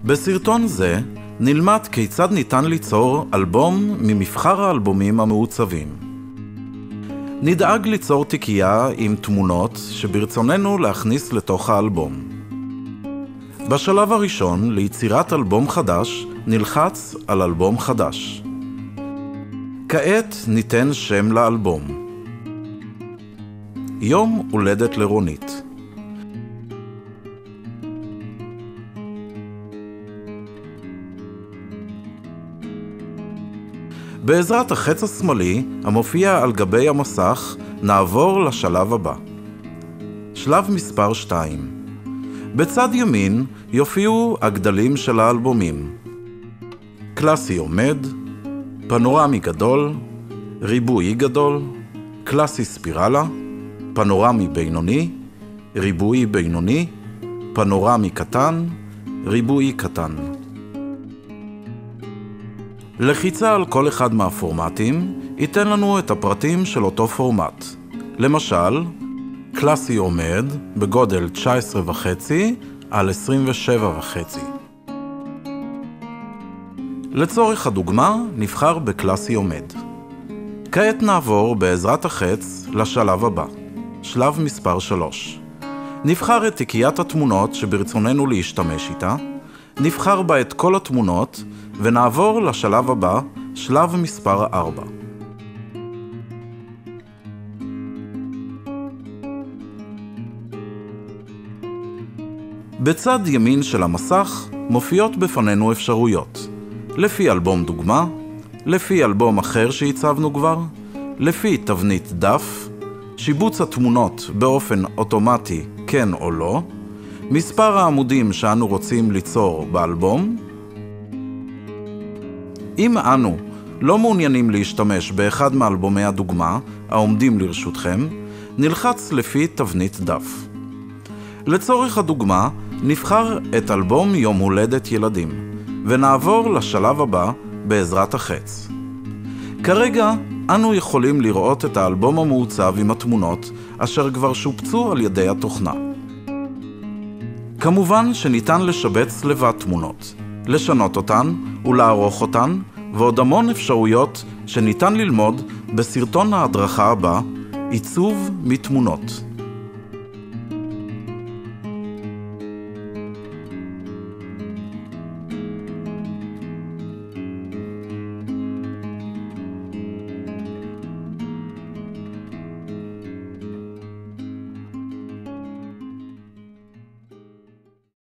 בסרטון זה נלמד כיצד ניתן ליצור אלבום ממבחר האלבומים המעוצבים. נדאג ליצור תיקייה עם תמונות שברצוננו להכניס לתוך האלבום. בשלב הראשון, ליצירת אלבום חדש, נלחץ על אלבום חדש. כעת ניתן שם לאלבום. יום הולדת לרונית. בעזרת החץ השמאלי המופיע על גבי המסך נעבור לשלב הבא. שלב מספר 2. בצד ימין יופיעו הגדלים של האלבומים. קלאסי עומד, פנורמי גדול, ריבועי גדול, קלאסי ספירלה, פנורמי בינוני, ריבועי בינוני, פנורמי קטן, ריבועי קטן. לחיצה על כל אחד מהפורמטים ייתן לנו את הפרטים של אותו פורמט. למשל, קלאסי עומד בגודל 19.5 על 27.5. לצורך הדוגמה נבחר בקלאסי עומד. כעת נעבור בעזרת החץ לשלב הבא, שלב מספר 3. נבחר את תיקיית התמונות שברצוננו להשתמש איתה, נבחר בה את כל התמונות ונעבור לשלב הבא, שלב מספר 4. בצד ימין של המסך מופיעות בפנינו אפשרויות, לפי אלבום דוגמה, לפי אלבום אחר שהצבנו כבר, לפי תבנית דף, שיבוץ התמונות באופן אוטומטי כן או לא, מספר העמודים שאנו רוצים ליצור באלבום. אם אנו לא מעוניינים להשתמש באחד מאלבומי הדוגמה העומדים לרשותכם, נלחץ לפי תבנית דף. לצורך הדוגמה, נבחר את אלבום יום הולדת ילדים, ונעבור לשלב הבא בעזרת החץ. כרגע אנו יכולים לראות את האלבום המעוצב עם התמונות אשר כבר שופצו על ידי התוכנה. כמובן שניתן לשבץ לבד תמונות, לשנות אותן ולערוך אותן, ועוד המון אפשרויות שניתן ללמוד בסרטון ההדרכה הבא, עיצוב מתמונות.